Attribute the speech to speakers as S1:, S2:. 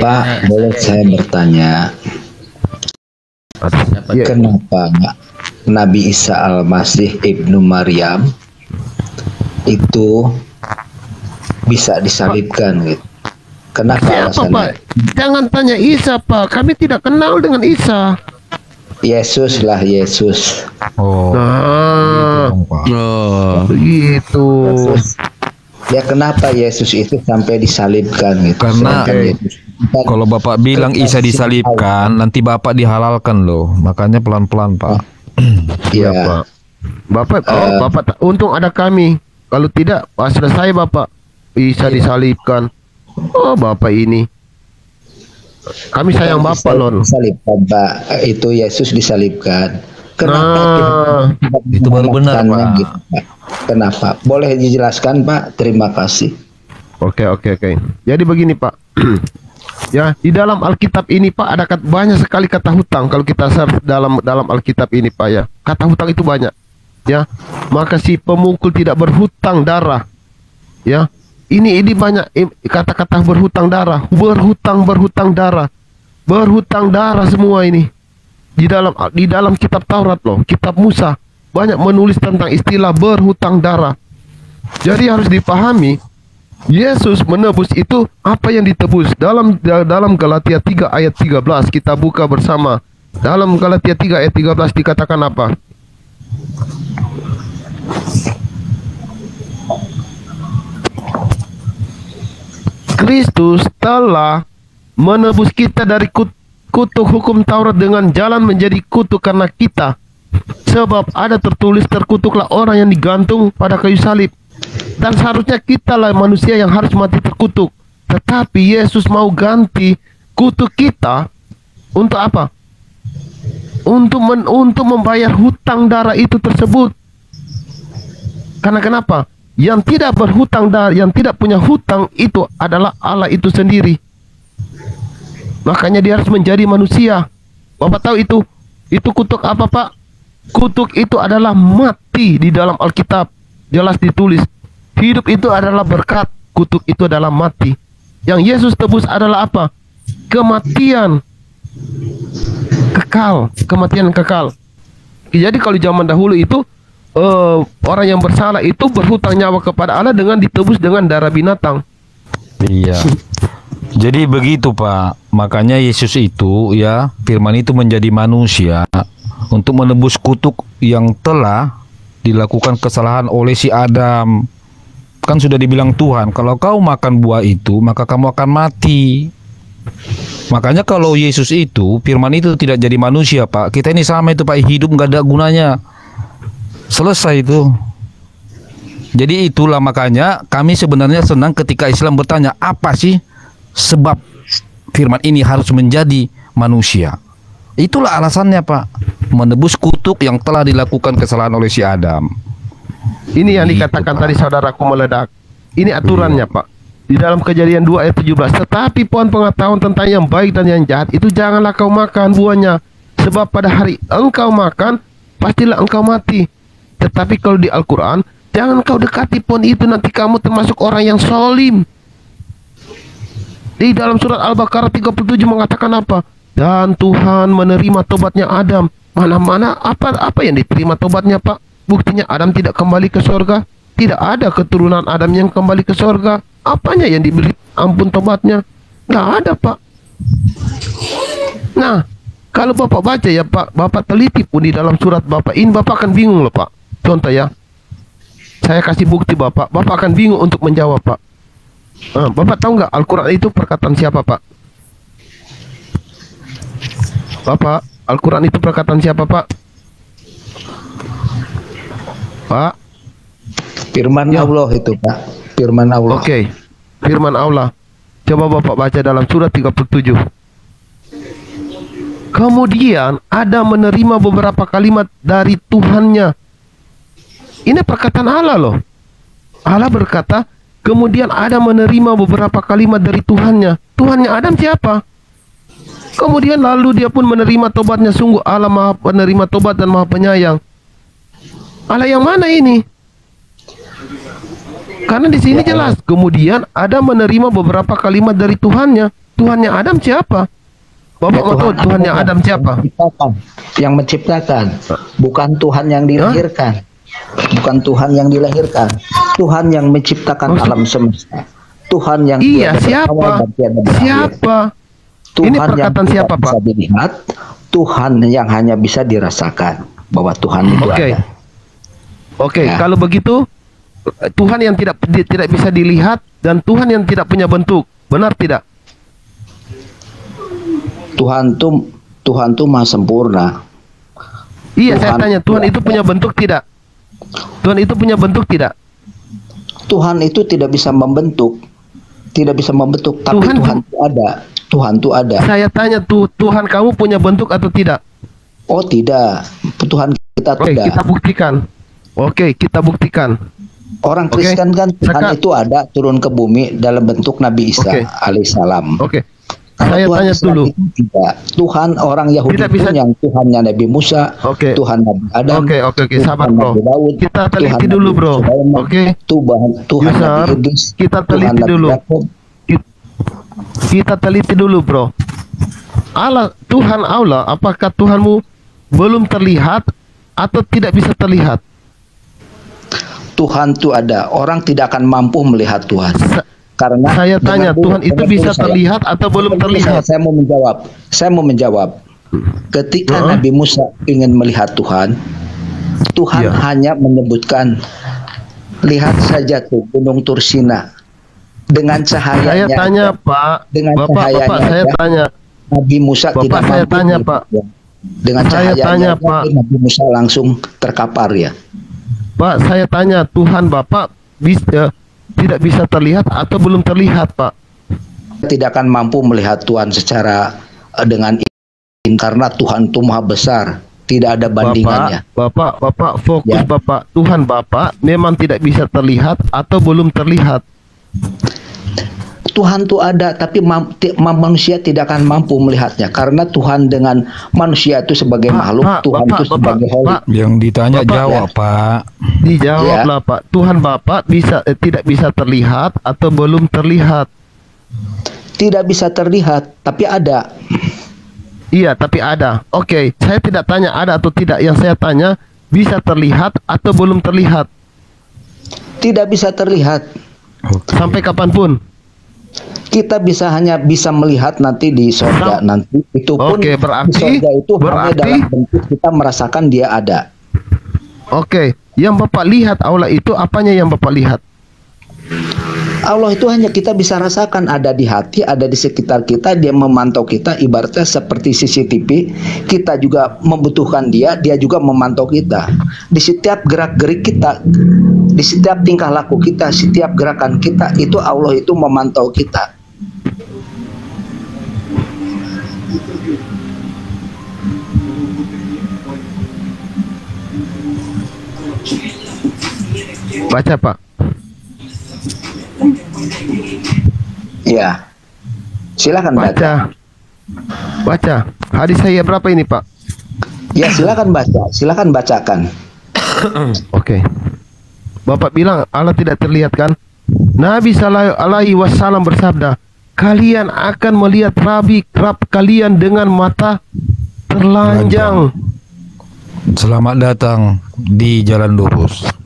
S1: Pak, boleh saya bertanya,
S2: Ya.
S1: kenapa Nabi Isa Al-Masih Ibnu Maryam itu bisa disalibkan gitu? Kenapa
S2: Siapa, Pak?
S1: alasannya?
S2: Jangan tanya Isa, Pak. Kami tidak kenal dengan Isa.
S1: Yesus lah, Yesus.
S3: Oh,
S2: Nah, begitu.
S1: Yesus. Ya kenapa Yesus itu sampai disalibkan gitu?
S3: Karena
S1: Sedangkan Yesus kan
S3: kalau Bapak bilang Isa disalibkan, nanti Bapak dihalalkan loh. Makanya pelan-pelan, Pak.
S1: Iya,
S2: Pak. Bapak, untung ada kami. Kalau tidak, sudah saya, Bapak. Isa disalibkan. Oh, Bapak ini. Kami sayang Bapak, Lon.
S1: disalibkan, Pak. Itu Yesus disalibkan. Kenapa kita
S3: itu baru benar,
S1: melakukannya
S3: Pak.
S1: gitu, Pak? Kenapa? Boleh dijelaskan, Pak? Terima kasih.
S2: Oke. Jadi begini, Pak. Ya, di dalam Alkitab ini, Pak, ada banyak sekali kata hutang. Kalau kita search dalam Alkitab ini, Pak, ya, kata hutang itu banyak. Ya, maka si pemukul tidak berhutang darah. Ya, ini banyak kata-kata berhutang darah, berhutang darah semua ini. Di dalam kitab Taurat loh, kitab Musa banyak menulis tentang istilah berhutang darah. Jadi harus dipahami, Yesus menebus itu apa yang ditebus. Dalam Galatia 3 ayat 13 kita buka bersama. Dalam Galatia 3 ayat 13 dikatakan apa? Kristus telah menebus kita dari kutuk hukum Taurat dengan jalan menjadi kutuk karena kita. Sebab ada tertulis, terkutuklah orang yang digantung pada kayu salib. Dan seharusnya kitalah manusia yang harus mati terkutuk. Tetapi Yesus mau ganti kutuk kita untuk apa? Untuk membayar hutang darah itu tersebut. Karena kenapa? Yang tidak berhutang darah, yang tidak punya hutang itu adalah Allah itu sendiri. Makanya dia harus menjadi manusia. Bapak tahu itu kutuk apa, Pak? Kutuk itu adalah mati. Di dalam Alkitab jelas ditulis. Hidup itu adalah berkat, kutuk itu adalah mati. Yang Yesus tebus adalah apa? Kematian kekal. Jadi kalau zaman dahulu itu orang yang bersalah itu berhutang nyawa kepada Allah dengan ditebus dengan darah binatang.
S3: Iya. Jadi begitu, Pak. Makanya Yesus itu, ya, firman itu menjadi manusia untuk menebus kutuk yang telah dilakukan kesalahan oleh si Adam. Kan sudah dibilang Tuhan, kalau kau makan buah itu, maka kamu akan mati. Makanya kalau Yesus itu, firman itu tidak jadi manusia, Pak. Kita ini sama itu, Pak. Hidup nggak ada gunanya. Selesai itu. Jadi itulah makanya kami sebenarnya senang ketika Islam bertanya, apa sih sebab firman ini harus menjadi manusia? Itulah alasannya, Pak. Menebus kutuk yang telah dilakukan kesalahan oleh si Adam.
S2: Ini yang dikatakan tadi saudaraku meledak. Ini aturannya, Pak. Di dalam Kejadian 2 ayat 17. Tetapi pohon pengetahuan tentang yang baik dan yang jahat itu janganlah kau makan buahnya. Sebab pada hari engkau makan, pastilah engkau mati. Tetapi kalau di Al-Quran, jangan kau dekati pohon itu, nanti kamu termasuk orang yang solim. Di dalam surat Al-Baqarah 37 mengatakan apa? Dan Tuhan menerima tobatnya Adam. Mana-mana apa yang diterima tobatnya, Pak? Buktinya Adam tidak kembali ke sorga. Tidak ada keturunan Adam yang kembali ke sorga. Apanya yang diberi ampun tobatnya? Nggak ada, Pak. Nah, kalau Bapak baca ya, Pak, Bapak teliti pun di dalam surat Bapak ini, Bapak akan bingung loh, Pak. Contoh ya, saya kasih bukti Bapak akan bingung untuk menjawab, Pak. Bapak tahu nggak Al-Quran itu perkataan siapa, Pak? Bapak, Al-Quran itu perkataan siapa, Pak? Pak?
S1: Firman Allah itu, Pak. Firman Allah.
S2: Oke. Firman Allah. Coba Bapak baca dalam surat 37. Kemudian ada menerima beberapa kalimat dari Tuhannya. Ini perkataan Allah loh. Allah berkata, kemudian ada menerima beberapa kalimat dari Tuhannya. Tuhannya Adam siapa? Kemudian lalu dia pun menerima tobatnya. Sungguh Allah Maha penerima tobat dan Maha penyayang. Allah yang mana ini? Karena di sini jelas. Kemudian ada menerima beberapa kalimat dari Tuhannya. Tuhannya Adam siapa? Bapak mau tahu Tuhannya Adam siapa?
S1: Yang menciptakan, bukan Tuhan yang dilahirkan. Bukan Tuhan yang dilahirkan. Tuhan yang menciptakan alam semesta. Tuhan yang
S2: Iya,
S1: tiada
S2: siapa?
S1: berawal dan tiada berakhir.
S2: Siapa?
S1: Tuhan
S2: Ini
S1: yang
S2: perkataan
S1: tidak
S2: siapa,
S1: bisa
S2: Pak?
S1: dilihat, Tuhan yang hanya bisa dirasakan bahwa Tuhan itu
S2: Oke.
S1: ada.
S2: Oke,
S1: Ya.
S2: kalau begitu Tuhan yang tidak bisa dilihat dan Tuhan yang tidak punya bentuk. Benar tidak?
S1: Tuhan tuh maha sempurna.
S2: Iya, saya
S1: Tuhan-
S2: tanya, Tuhan itu punya bentuk tidak? Tuhan itu punya bentuk tidak?
S1: Tuhan itu tidak bisa membentuk, tapi
S2: Tuhan
S1: Tuhan itu ada. Tuhan itu ada.
S2: Saya tanya Tuhan kamu punya bentuk atau tidak?
S1: Oh tidak, Tuhan kita
S2: Oke,
S1: tidak.
S2: kita buktikan. Oke, kita buktikan.
S1: Orang
S2: Oke.
S1: Kristen kan Tuhan
S2: Sekarang-
S1: itu ada turun ke bumi dalam bentuk Nabi Isa
S2: Oke.
S1: alaihissalam.
S2: Oke.
S1: Kalau
S2: Saya
S1: Tuhan
S2: tanya
S1: Islam
S2: dulu.
S1: itu tidak. Tuhan orang Yahudi
S2: Tidak
S1: pun
S2: bisa-
S1: yang Tuhannya Nabi Musa,
S2: Oke.
S1: Tuhan Nabi Adam,
S2: Oke,
S1: Tuhan
S2: sabar, bro.
S1: Nabi Daud,
S2: Kita
S1: Tuhan
S2: teliti
S1: Nabi
S2: dulu, bro.
S1: Sulaiman,
S2: Oke.
S1: Tuhan
S2: Yusar,
S1: Nabi Idris,
S2: kita
S1: Tuhan
S2: teliti
S1: Nabi
S2: dulu.
S1: Yakub.
S2: Kita teliti dulu, bro. Tuhan Allah, apakah Tuhanmu belum terlihat atau tidak bisa terlihat?
S1: Tuhan itu ada. Orang tidak akan mampu melihat Tuhan. Karena
S2: Saya tanya,
S1: dengar dulu,
S2: Tuhan itu
S1: dengar dulu
S2: bisa
S1: saya.
S2: terlihat atau belum
S1: Dengar dulu
S2: terlihat?
S1: Saya mau menjawab. Ketika Nabi Musa ingin melihat Tuhan, Tuhan
S2: Iya.
S1: hanya menyebutkan, lihat saja tuh Gunung Tursina dengan cahayanya.
S2: Saya tanya,
S1: aja.
S2: Pak.
S1: Dengan
S2: Bapak,
S1: cahayanya
S2: saya
S1: aja.
S2: tanya.
S1: Nabi Musa
S2: Bapak,
S1: tidak
S2: saya
S1: mampu
S2: tanya,
S1: melihat
S2: Pak.
S1: Tuhan. Dengan
S2: Saya
S1: cahayanya
S2: tanya,
S1: aja,
S2: Pak.
S1: Nabi Musa langsung terkapar ya.
S2: Pak, saya tanya, Tuhan Bapak tidak bisa terlihat atau belum terlihat, Pak?
S1: Tidak akan mampu melihat Tuhan secara dengan ini karena Tuhan itu maha besar, tidak ada bandingannya.
S2: Bapak fokus,
S1: Ya.
S2: Bapak. Tuhan Bapak memang tidak bisa terlihat atau belum terlihat?
S1: Tuhan itu ada, tapi manusia tidak akan mampu melihatnya karena Tuhan dengan manusia itu sebagai
S2: Pak,
S1: makhluk,
S2: Pak,
S1: Tuhan
S2: Bapak,
S1: itu sebagai
S2: Bapak,
S1: holy.
S2: Pak.
S3: Yang ditanya
S2: Bapak,
S3: jawab, Pak.
S2: Dijawablah, Pak. Tuhan Bapak tidak bisa terlihat atau belum terlihat?
S1: Tidak bisa terlihat, tapi ada.
S2: Iya, tapi ada. Oke, saya tidak tanya ada atau tidak. Yang saya tanya, bisa terlihat atau belum terlihat?
S1: Tidak bisa terlihat.
S2: Sampai kapanpun?
S1: Kita hanya bisa melihat nanti di sorga nanti. Itu pun
S2: Oke,
S1: di sorga itu hanya
S2: berarti-
S1: dalam bentuk kita merasakan dia ada.
S2: Oke, yang Bapak lihat Allah itu apanya yang Bapak lihat?
S1: Allah itu hanya kita bisa rasakan, ada di hati, ada di sekitar kita, dia memantau kita, ibaratnya seperti CCTV, kita juga membutuhkan dia juga memantau kita. Di setiap gerak-gerik kita, di setiap tingkah laku kita, setiap gerakan kita, itu Allah itu memantau kita.
S2: Baca, Pak.
S1: Ya, silakan baca.
S2: Baca. Baca. Hadis saya berapa ini, Pak?
S1: Ya, silakan baca, silakan bacakan.
S2: Oke. Bapak bilang Allah tidak terlihat kan? Nabi Sallallahu Alaihi Wasallam bersabda, kalian akan melihat Rabb kalian dengan mata telanjang.
S3: Selamat datang di Jalan Lurus.